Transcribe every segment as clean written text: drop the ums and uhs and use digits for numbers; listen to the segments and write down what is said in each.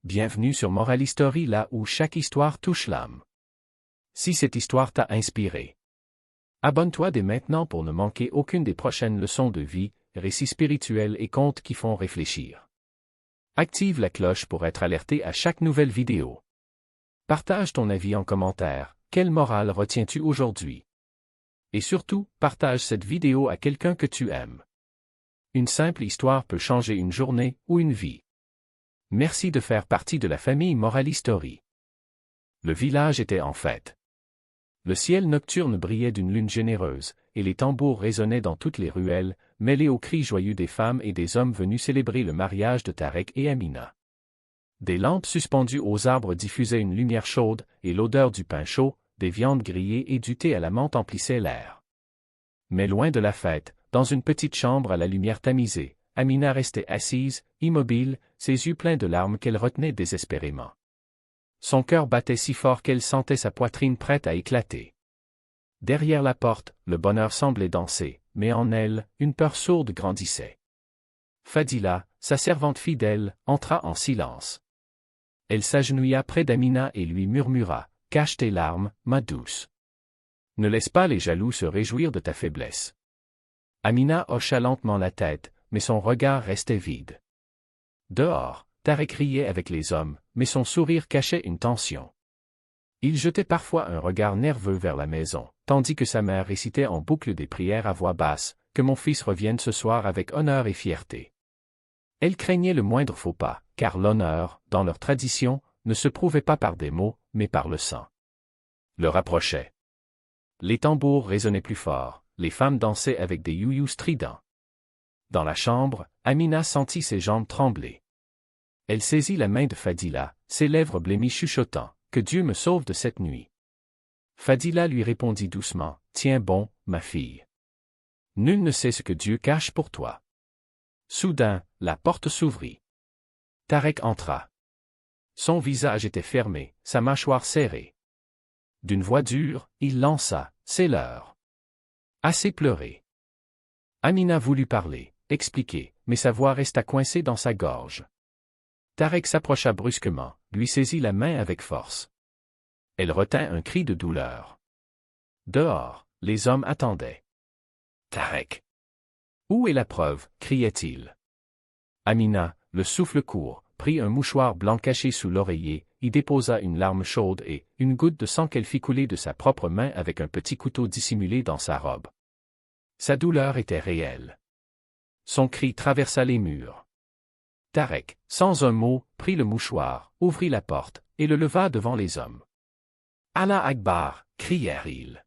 Bienvenue sur Moral History, là où chaque histoire touche l'âme. Si cette histoire t'a inspiré, abonne-toi dès maintenant pour ne manquer aucune des prochaines leçons de vie, récits spirituels et contes qui font réfléchir. Active la cloche pour être alerté à chaque nouvelle vidéo. Partage ton avis en commentaire. Quelle morale retiens-tu aujourd'hui? Et surtout, partage cette vidéo à quelqu'un que tu aimes. Une simple histoire peut changer une journée ou une vie. Merci de faire partie de la famille Moral History. Le village était en fête. Le ciel nocturne brillait d'une lune généreuse, et les tambours résonnaient dans toutes les ruelles, mêlés aux cris joyeux des femmes et des hommes venus célébrer le mariage de Tarek et Amina. Des lampes suspendues aux arbres diffusaient une lumière chaude, et l'odeur du pain chaud, des viandes grillées et du thé à la menthe emplissait l'air. Mais loin de la fête, dans une petite chambre à la lumière tamisée, Amina restait assise, immobile, ses yeux pleins de larmes qu'elle retenait désespérément. Son cœur battait si fort qu'elle sentait sa poitrine prête à éclater. Derrière la porte, le bonheur semblait danser, mais en elle, une peur sourde grandissait. Fadila, sa servante fidèle, entra en silence. Elle s'agenouilla près d'Amina et lui murmura « Cache tes larmes, ma douce. Ne laisse pas les jaloux se réjouir de ta faiblesse. » Amina hocha lentement la tête, mais son regard restait vide. Dehors, Tarek riait avec les hommes, mais son sourire cachait une tension. Il jetait parfois un regard nerveux vers la maison, tandis que sa mère récitait en boucle des prières à voix basse, « Que mon fils revienne ce soir avec honneur et fierté. » Elle craignait le moindre faux pas, car l'honneur, dans leur tradition, ne se prouvait pas par des mots, mais par le sang. Le rapprochait. Les tambours résonnaient plus fort, les femmes dansaient avec des you-you stridents. Dans la chambre, Amina sentit ses jambes trembler. Elle saisit la main de Fadila, ses lèvres blêmies chuchotant « Que Dieu me sauve de cette nuit. » Fadila lui répondit doucement « Tiens bon, ma fille. Nul ne sait ce que Dieu cache pour toi. » Soudain, la porte s'ouvrit. Tarek entra. Son visage était fermé, sa mâchoire serrée. D'une voix dure, il lança « C'est l'heure. » Assez pleuré. Amina voulut parler, expliquer, mais sa voix resta coincée dans sa gorge. Tarek s'approcha brusquement, lui saisit la main avec force. Elle retint un cri de douleur. Dehors, les hommes attendaient. « Tarek! Où est la preuve » criait-il. Amina, le souffle court, prit un mouchoir blanc caché sous l'oreiller, y déposa une larme chaude et une goutte de sang qu'elle fit couler de sa propre main avec un petit couteau dissimulé dans sa robe. Sa douleur était réelle. Son cri traversa les murs. Tarek, sans un mot, prit le mouchoir, ouvrit la porte, et le leva devant les hommes. « Allah Akbar » crièrent-ils.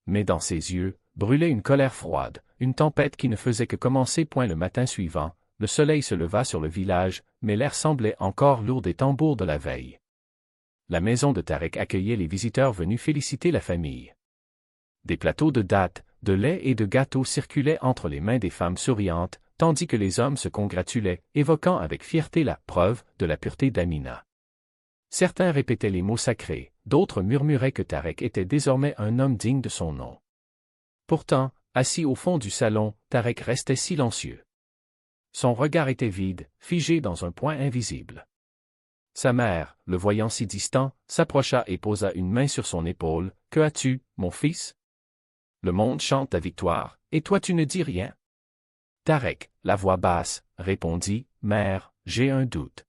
Mais dans ses yeux, brûlait une colère froide, une tempête qui ne faisait que commencer point le matin suivant. Le soleil se leva sur le village, mais l'air semblait encore lourd des tambours de la veille. La maison de Tarek accueillait les visiteurs venus féliciter la famille. Des plateaux de dattes, de lait et de gâteaux circulaient entre les mains des femmes souriantes, tandis que les hommes se congratulaient, évoquant avec fierté la preuve de la pureté d'Amina. Certains répétaient les mots sacrés, d'autres murmuraient que Tarek était désormais un homme digne de son nom. Pourtant, assis au fond du salon, Tarek restait silencieux. Son regard était vide, figé dans un point invisible. Sa mère, le voyant si distant, s'approcha et posa une main sur son épaule. « Que as-tu, mon fils? Le monde chante ta victoire, et toi tu ne dis rien. » Tarek, la voix basse, répondit « Mère, j'ai un doute.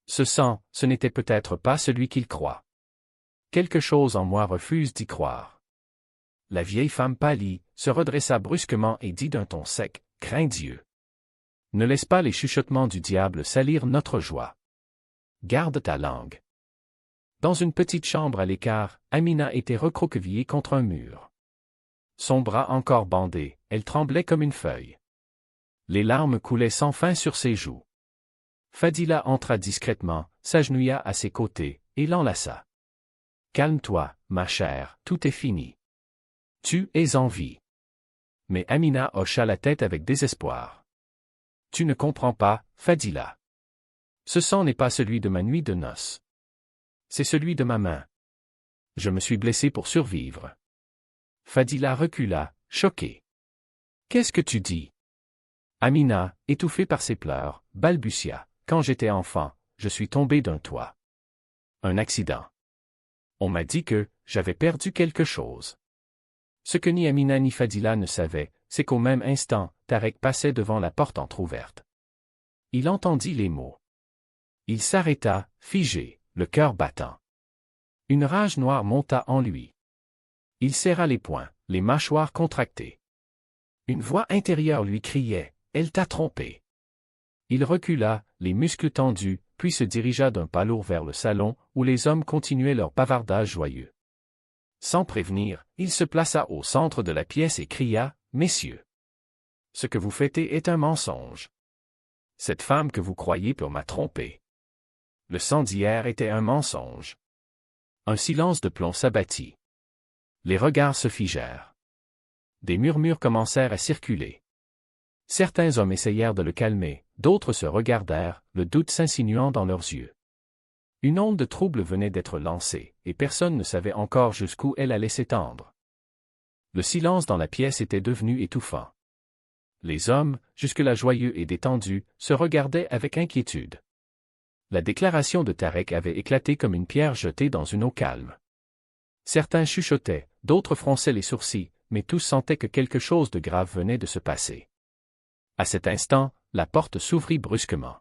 Ce sang, ce n'était peut-être pas celui qu'il croit. Quelque chose en moi refuse d'y croire. » La vieille femme pâlit, se redressa brusquement et dit d'un ton sec « Crains Dieu. Ne laisse pas les chuchotements du diable salir notre joie. Garde ta langue. » Dans une petite chambre à l'écart, Amina était recroquevillée contre un mur. Son bras encore bandé, elle tremblait comme une feuille. Les larmes coulaient sans fin sur ses joues. Fadila entra discrètement, s'agenouilla à ses côtés, et l'enlaça. « Calme-toi, ma chère, tout est fini. Tu es en vie. » Mais Amina hocha la tête avec désespoir. « Tu ne comprends pas, Fadila. Ce sang n'est pas celui de ma nuit de noces. C'est celui de ma main. Je me suis blessé pour survivre. » Fadila recula, choquée. « Qu'est-ce que tu dis ?» Amina, étouffée par ses pleurs, balbutia. « Quand j'étais enfant, je suis tombé d'un toit. Un accident. On m'a dit que j'avais perdu quelque chose. Ce que ni Amina ni Fadila ne savaient, c'est qu'au même instant, Tarek passait devant la porte entr'ouverte. Il entendit les mots. Il s'arrêta, figé, le cœur battant. Une rage noire monta en lui. Il serra les poings, les mâchoires contractées. Une voix intérieure lui criait « Elle t'a trompé ». Il recula, les muscles tendus, puis se dirigea d'un pas lourd vers le salon, où les hommes continuaient leur bavardage joyeux. Sans prévenir, il se plaça au centre de la pièce et cria « Messieurs, ce que vous fêtez est un mensonge. Cette femme que vous croyez pure m'a trompé. Le sang d'hier était un mensonge. » Un silence de plomb s'abattit. Les regards se figèrent. Des murmures commencèrent à circuler. Certains hommes essayèrent de le calmer, d'autres se regardèrent, le doute s'insinuant dans leurs yeux. Une onde de trouble venait d'être lancée, et personne ne savait encore jusqu'où elle allait s'étendre. Le silence dans la pièce était devenu étouffant. Les hommes, jusque-là joyeux et détendus, se regardaient avec inquiétude. La déclaration de Tarek avait éclaté comme une pierre jetée dans une eau calme. Certains chuchotaient, d'autres fronçaient les sourcils, mais tous sentaient que quelque chose de grave venait de se passer. À cet instant, la porte s'ouvrit brusquement.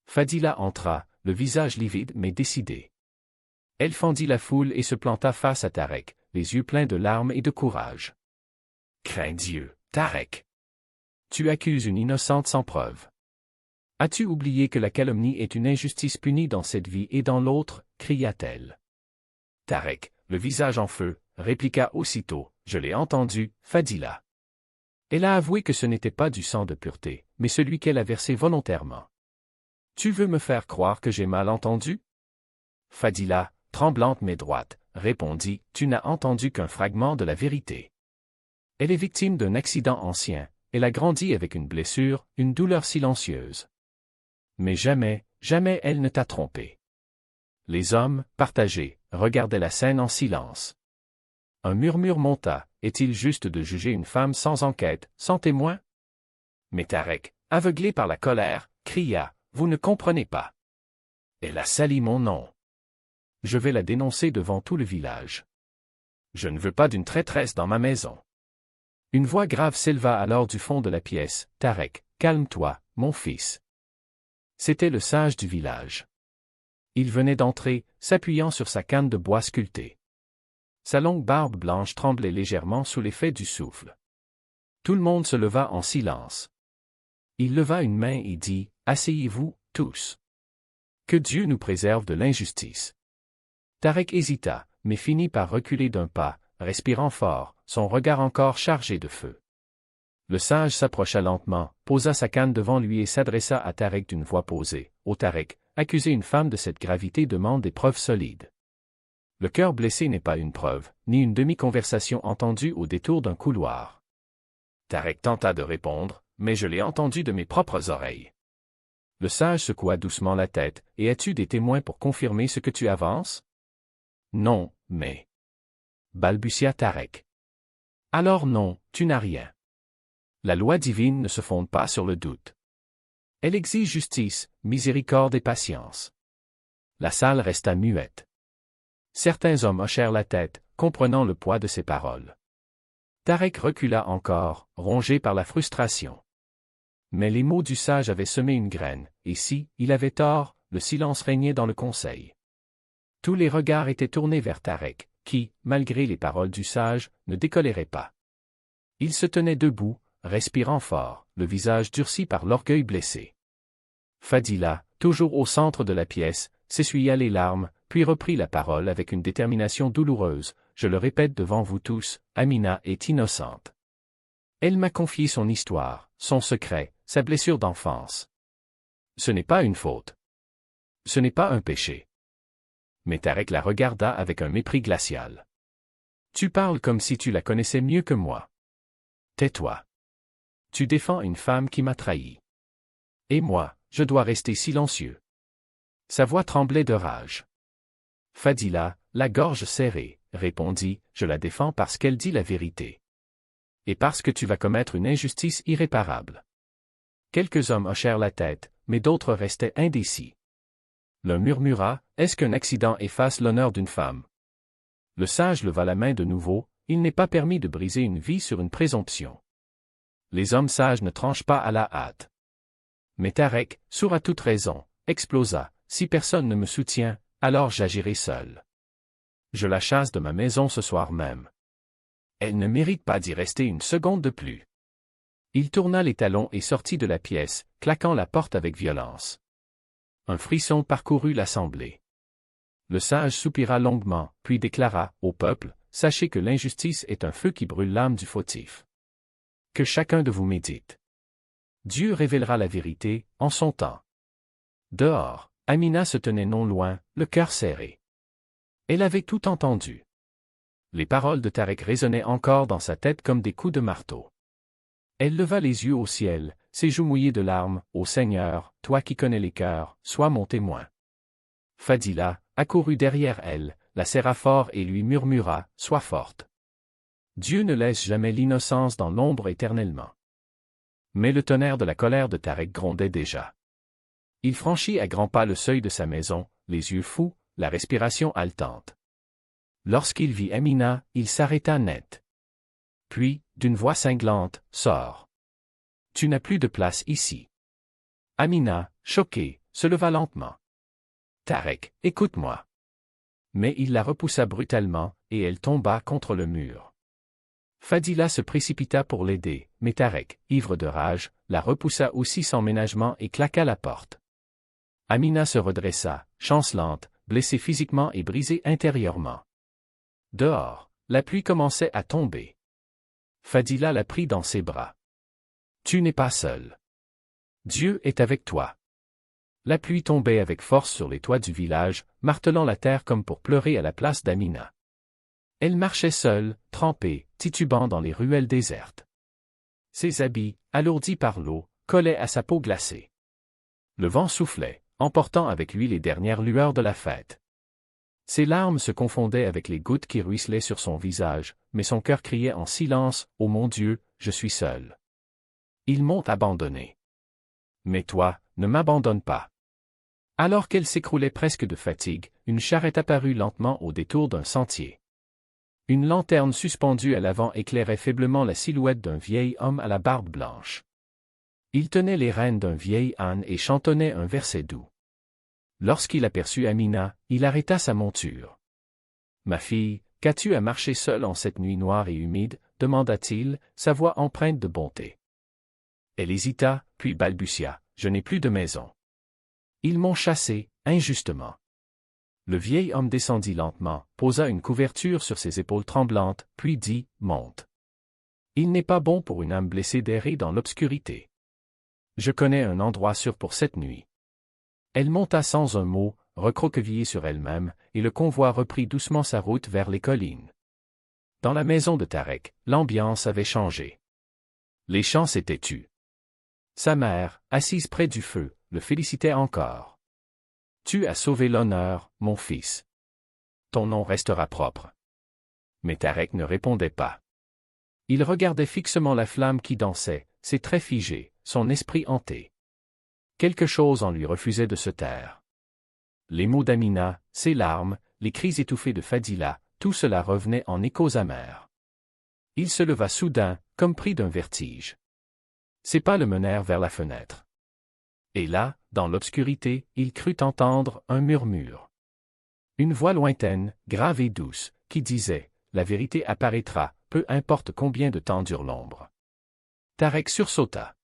Fadila entra, le visage livide mais décidé. Elle fendit la foule et se planta face à Tarek, les yeux pleins de larmes et de courage. « Crains Dieu, Tarek. Tu accuses une innocente sans preuve. As-tu oublié que la calomnie est une injustice punie dans cette vie et dans l'autre » cria-t-elle. Tarek, le visage en feu, répliqua aussitôt, « Je l'ai entendu, Fadila. » Elle a avoué que ce n'était pas du sang de pureté, mais celui qu'elle a versé volontairement. « Tu veux me faire croire que j'ai mal entendu » Fadila, tremblante mais droite, répondit, « Tu n'as entendu qu'un fragment de la vérité. Elle est victime d'un accident ancien, elle a grandi avec une blessure, une douleur silencieuse. Mais jamais, jamais elle ne t'a trompé. » Les hommes, partagés, regardaient la scène en silence. Un murmure monta, est-il juste de juger une femme sans enquête, sans témoin? Mais Tarek, aveuglé par la colère, cria, « Vous ne comprenez pas. Elle a sali mon nom. Je vais la dénoncer devant tout le village. Je ne veux pas d'une traîtresse dans ma maison. » Une voix grave s'éleva alors du fond de la pièce, « Tarek, calme-toi, mon fils. » C'était le sage du village. Il venait d'entrer, s'appuyant sur sa canne de bois sculptée. Sa longue barbe blanche tremblait légèrement sous l'effet du souffle. Tout le monde se leva en silence. Il leva une main et dit, « Asseyez-vous, tous. Que Dieu nous préserve de l'injustice. » Tarek hésita, mais finit par reculer d'un pas, respirant fort, son regard encore chargé de feu. Le sage s'approcha lentement, posa sa canne devant lui et s'adressa à Tarek d'une voix posée. « Ô Tarek, accuser une femme de cette gravité demande des preuves solides. Le cœur blessé n'est pas une preuve, ni une demi-conversation entendue au détour d'un couloir. » Tarek tenta de répondre, mais je l'ai entendu de mes propres oreilles. Le sage secoua doucement la tête, « Et as-tu des témoins pour confirmer ce que tu avances? » Non, mais... balbutia Tarek. Alors non, tu n'as rien. La loi divine ne se fonde pas sur le doute. Elle exige justice, miséricorde et patience. La salle resta muette. Certains hommes hochèrent la tête, comprenant le poids de ces paroles. Tarek recula encore, rongé par la frustration. Mais les mots du sage avaient semé une graine, et si, il avait tort, le silence régnait dans le conseil. Tous les regards étaient tournés vers Tarek, qui, malgré les paroles du sage, ne décolérait pas. Il se tenait debout, respirant fort, le visage durci par l'orgueil blessé. Fadila, toujours au centre de la pièce, s'essuya les larmes, puis reprit la parole avec une détermination douloureuse. « Je le répète devant vous tous, Amina est innocente. Elle m'a confié son histoire, son secret, sa blessure d'enfance. Ce n'est pas une faute. Ce n'est pas un péché. » Mais Tarek la regarda avec un mépris glacial. « Tu parles comme si tu la connaissais mieux que moi. Tais-toi. Tu défends une femme qui m'a trahi. Et moi, je dois rester silencieux. » Sa voix tremblait de rage. Fadila, la gorge serrée, répondit, « Je la défends parce qu'elle dit la vérité. Et parce que tu vas commettre une injustice irréparable. » Quelques hommes hochèrent la tête, mais d'autres restaient indécis. L'un murmura, « Est-ce qu'un accident efface l'honneur d'une femme ?» Le sage leva la main de nouveau, « Il n'est pas permis de briser une vie sur une présomption. Les hommes sages ne tranchent pas à la hâte. » Mais Tarek, sourd à toute raison, explosa, « Si personne ne me soutient, alors j'agirai seul. Je la chasse de ma maison ce soir même. Elle ne mérite pas d'y rester une seconde de plus. » Il tourna les talons et sortit de la pièce, claquant la porte avec violence. Un frisson parcourut l'assemblée. Le sage soupira longuement, puis déclara, au peuple, « Sachez que l'injustice est un feu qui brûle l'âme du fautif. Que chacun de vous médite. Dieu révélera la vérité, en son temps. » Dehors, Amina se tenait non loin, le cœur serré. Elle avait tout entendu. Les paroles de Tarek résonnaient encore dans sa tête comme des coups de marteau. Elle leva les yeux au ciel, ses joues mouillées de larmes, « Ô Seigneur, toi qui connais les cœurs, sois mon témoin. » Fadila, accourut derrière elle, la serra fort et lui murmura, « Sois forte. Dieu ne laisse jamais l'innocence dans l'ombre éternellement. » Mais le tonnerre de la colère de Tarek grondait déjà. Il franchit à grands pas le seuil de sa maison, les yeux fous, la respiration haletante. Lorsqu'il vit Amina, il s'arrêta net. Puis, d'une voix cinglante, « Sors. Tu n'as plus de place ici. » Amina, choquée, se leva lentement. « Tarek, écoute-moi. » Mais il la repoussa brutalement, et elle tomba contre le mur. Fadila se précipita pour l'aider, mais Tarek, ivre de rage, la repoussa aussi sans ménagement et claqua la porte. Amina se redressa, chancelante, blessée physiquement et brisée intérieurement. Dehors, la pluie commençait à tomber. Fadila la prit dans ses bras. « Tu n'es pas seul. Dieu est avec toi. » La pluie tombait avec force sur les toits du village, martelant la terre comme pour pleurer à la place d'Amina. Elle marchait seule, trempée, titubant dans les ruelles désertes. Ses habits, alourdis par l'eau, collaient à sa peau glacée. Le vent soufflait, emportant avec lui les dernières lueurs de la fête. Ses larmes se confondaient avec les gouttes qui ruisselaient sur son visage, mais son cœur criait en silence, « Ô mon Dieu, je suis seul. Ils m'ont abandonné. Mais toi, ne m'abandonne pas. » Alors qu'elle s'écroulait presque de fatigue, une charrette apparut lentement au détour d'un sentier. Une lanterne suspendue à l'avant éclairait faiblement la silhouette d'un vieil homme à la barbe blanche. Il tenait les rênes d'un vieil âne et chantonnait un verset doux. Lorsqu'il aperçut Amina, il arrêta sa monture. « Ma fille, qu'as-tu à marcher seule en cette nuit noire et humide ?» demanda-t-il, sa voix empreinte de bonté. Elle hésita, puis balbutia, « Je n'ai plus de maison. Ils m'ont chassé, injustement. » Le vieil homme descendit lentement, posa une couverture sur ses épaules tremblantes, puis dit, « Monte. Il n'est pas bon pour une âme blessée d'errer dans l'obscurité. Je connais un endroit sûr pour cette nuit. » Elle monta sans un mot, recroquevillée sur elle-même, et le convoi reprit doucement sa route vers les collines. Dans la maison de Tarek, l'ambiance avait changé. Les chants s'étaient tus. Sa mère, assise près du feu, le félicitait encore. « Tu as sauvé l'honneur, mon fils. Ton nom restera propre. » Mais Tarek ne répondait pas. Il regardait fixement la flamme qui dansait, ses traits figés, son esprit hanté. Quelque chose en lui refusait de se taire. Les mots d'Amina, ses larmes, les cris étouffés de Fadila, tout cela revenait en échos amers. Il se leva soudain, comme pris d'un vertige. Ses pas le menèrent vers la fenêtre. Et là, dans l'obscurité, il crut entendre un murmure. Une voix lointaine, grave et douce, qui disait « La vérité apparaîtra, peu importe combien de temps dure l'ombre. » Tarek sursauta.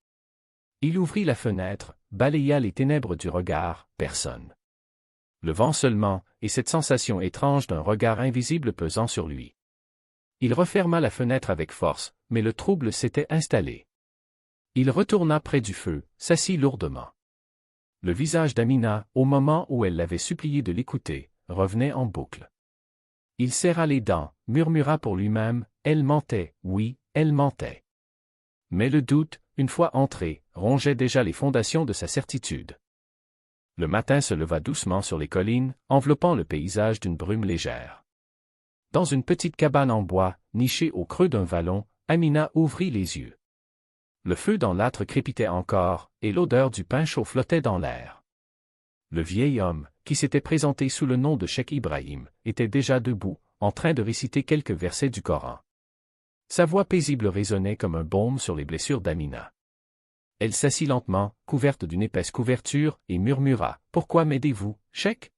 Il ouvrit la fenêtre, balaya les ténèbres du regard, personne. Le vent seulement, et cette sensation étrange d'un regard invisible pesant sur lui. Il referma la fenêtre avec force, mais le trouble s'était installé. Il retourna près du feu, s'assit lourdement. Le visage d'Amina, au moment où elle l'avait supplié de l'écouter, revenait en boucle. Il serra les dents, murmura pour lui-même, « Elle mentait, oui, elle mentait. » Mais le doute, une fois entré, rongeait déjà les fondations de sa certitude. Le matin se leva doucement sur les collines, enveloppant le paysage d'une brume légère. Dans une petite cabane en bois, nichée au creux d'un vallon, Amina ouvrit les yeux. Le feu dans l'âtre crépitait encore, et l'odeur du pain chaud flottait dans l'air. Le vieil homme, qui s'était présenté sous le nom de Cheikh Ibrahim, était déjà debout, en train de réciter quelques versets du Coran. Sa voix paisible résonnait comme un baume sur les blessures d'Amina. Elle s'assit lentement, couverte d'une épaisse couverture, et murmura « Pourquoi m'aidez-vous, Cheikh ?»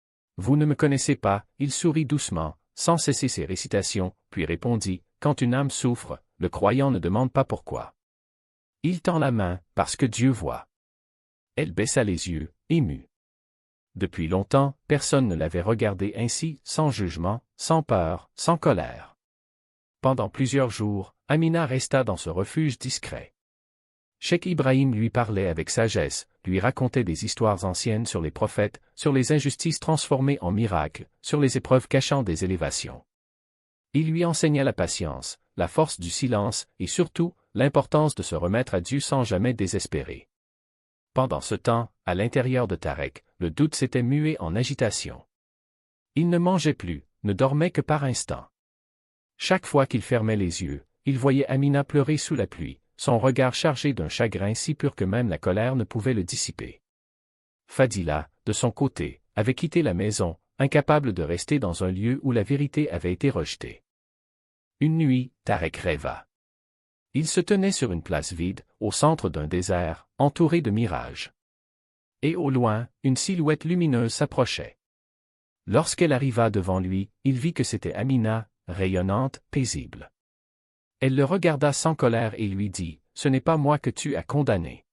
« Vous ne me connaissez pas », il sourit doucement, sans cesser ses récitations, puis répondit « Quand une âme souffre, le croyant ne demande pas pourquoi. Il tend la main, parce que Dieu voit. » Elle baissa les yeux, émue. Depuis longtemps, personne ne l'avait regardée ainsi, sans jugement, sans peur, sans colère. Pendant plusieurs jours, Amina resta dans ce refuge discret. Cheikh Ibrahim lui parlait avec sagesse, lui racontait des histoires anciennes sur les prophètes, sur les injustices transformées en miracles, sur les épreuves cachant des élévations. Il lui enseigna la patience, la force du silence et surtout, l'importance de se remettre à Dieu sans jamais désespérer. Pendant ce temps, à l'intérieur de Tarek, le doute s'était mué en agitation. Il ne mangeait plus, ne dormait que par instants. Chaque fois qu'il fermait les yeux, il voyait Amina pleurer sous la pluie, son regard chargé d'un chagrin si pur que même la colère ne pouvait le dissiper. Fadila, de son côté, avait quitté la maison, incapable de rester dans un lieu où la vérité avait été rejetée. Une nuit, Tarek rêva. Il se tenait sur une place vide, au centre d'un désert, entouré de mirages. Et au loin, une silhouette lumineuse s'approchait. Lorsqu'elle arriva devant lui, il vit que c'était Amina, rayonnante, paisible. Elle le regarda sans colère et lui dit « Ce n'est pas moi que tu as condamné.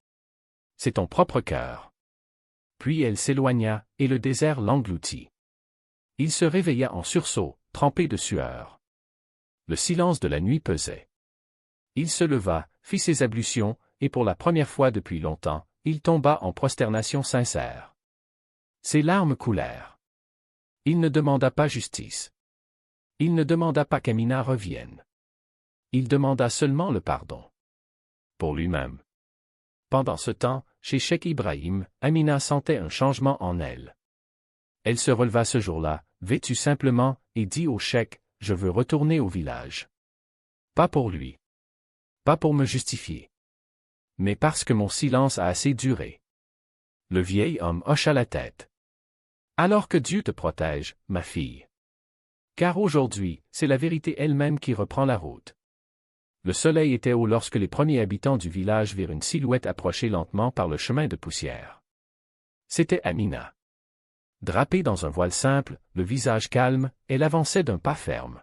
C'est ton propre cœur. » Puis elle s'éloigna, et le désert l'engloutit. Il se réveilla en sursaut, trempé de sueur. Le silence de la nuit pesait. Il se leva, fit ses ablutions, et pour la première fois depuis longtemps, il tomba en prosternation sincère. Ses larmes coulèrent. Il ne demanda pas justice. Il ne demanda pas qu'Amina revienne. Il demanda seulement le pardon. Pour lui-même. Pendant ce temps, chez Cheikh Ibrahim, Amina sentait un changement en elle. Elle se releva ce jour-là, vêtue simplement, et dit au cheikh « Je veux retourner au village. » Pas pour lui. Pas pour me justifier. Mais parce que mon silence a assez duré. Le vieil homme hocha la tête. Alors que Dieu te protège, ma fille. Car aujourd'hui, c'est la vérité elle-même qui reprend la route. Le soleil était haut lorsque les premiers habitants du village virent une silhouette approcher lentement par le chemin de poussière. C'était Amina. Drapée dans un voile simple, le visage calme, elle avançait d'un pas ferme.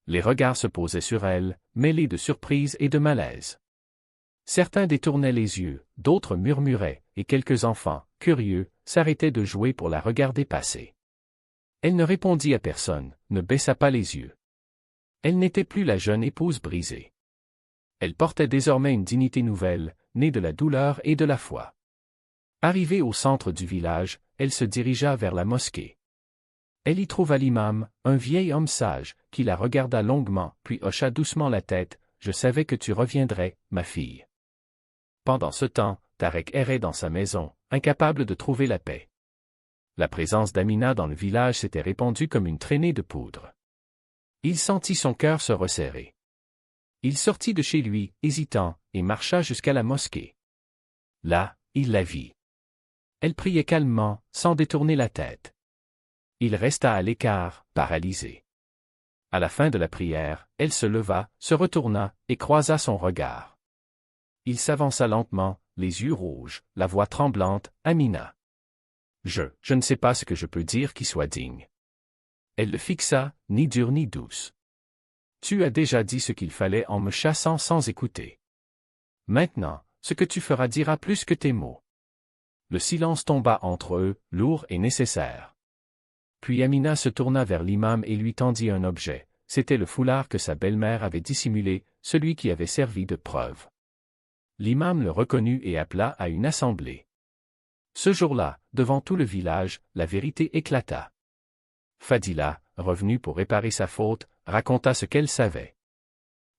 Les regards se posaient sur elle, mêlés de surprise et de malaise. Certains détournaient les yeux, d'autres murmuraient, et quelques enfants, curieux, s'arrêtaient de jouer pour la regarder passer. Elle ne répondit à personne, ne baissa pas les yeux. Elle n'était plus la jeune épouse brisée. Elle portait désormais une dignité nouvelle, née de la douleur et de la foi. Arrivée au centre du village, elle se dirigea vers la mosquée. Elle y trouva l'imam, un vieil homme sage, qui la regarda longuement, puis hocha doucement la tête. « Je savais que tu reviendrais, ma fille. » Pendant ce temps, Tarek errait dans sa maison, incapable de trouver la paix. La présence d'Amina dans le village s'était répandue comme une traînée de poudre. Il sentit son cœur se resserrer. Il sortit de chez lui, hésitant, et marcha jusqu'à la mosquée. Là, il la vit. Elle priait calmement, sans détourner la tête. Il resta à l'écart, paralysé. À la fin de la prière, elle se leva, se retourna, et croisa son regard. Il s'avança lentement, les yeux rouges, la voix tremblante, « Amina. Je ne sais pas ce que je peux dire qui soit digne. » Elle le fixa, ni dure ni douce. « Tu as déjà dit ce qu'il fallait en me chassant sans écouter. Maintenant, ce que tu feras dira plus que tes mots. » Le silence tomba entre eux, lourd et nécessaire. Puis Amina se tourna vers l'imam et lui tendit un objet. C'était le foulard que sa belle-mère avait dissimulé, celui qui avait servi de preuve. L'imam le reconnut et appela à une assemblée. Ce jour-là, devant tout le village, la vérité éclata. Fadila, revenue pour réparer sa faute, raconta ce qu'elle savait.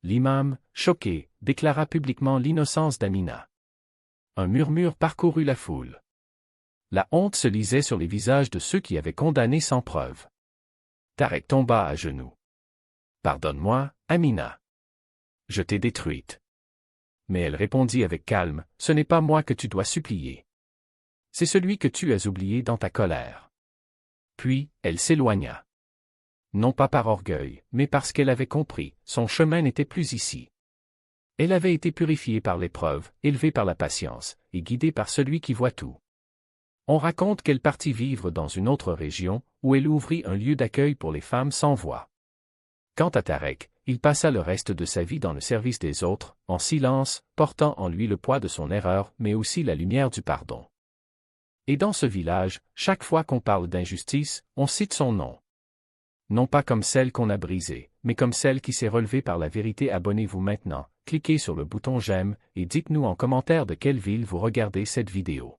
L'imam, choqué, déclara publiquement l'innocence d'Amina. Un murmure parcourut la foule. La honte se lisait sur les visages de ceux qui avaient condamné sans preuve. Tarek tomba à genoux. « Pardonne-moi, Amina. Je t'ai détruite. » Mais elle répondit avec calme, « Ce n'est pas moi que tu dois supplier. C'est celui que tu as oublié dans ta colère. Puis, elle s'éloigna. Non pas par orgueil, mais parce qu'elle avait compris, son chemin n'était plus ici. Elle avait été purifiée par l'épreuve, élevée par la patience, et guidée par celui qui voit tout. On raconte qu'elle partit vivre dans une autre région, où elle ouvrit un lieu d'accueil pour les femmes sans voix. Quant à Tarek, il passa le reste de sa vie dans le service des autres, en silence, portant en lui le poids de son erreur, mais aussi la lumière du pardon. Et dans ce village, chaque fois qu'on parle d'injustice, on cite son nom. Non pas comme celle qu'on a brisée, mais comme celle qui s'est relevée par la vérité. Abonnez-vous maintenant, cliquez sur le bouton j'aime, et dites-nous en commentaire de quelle ville vous regardez cette vidéo.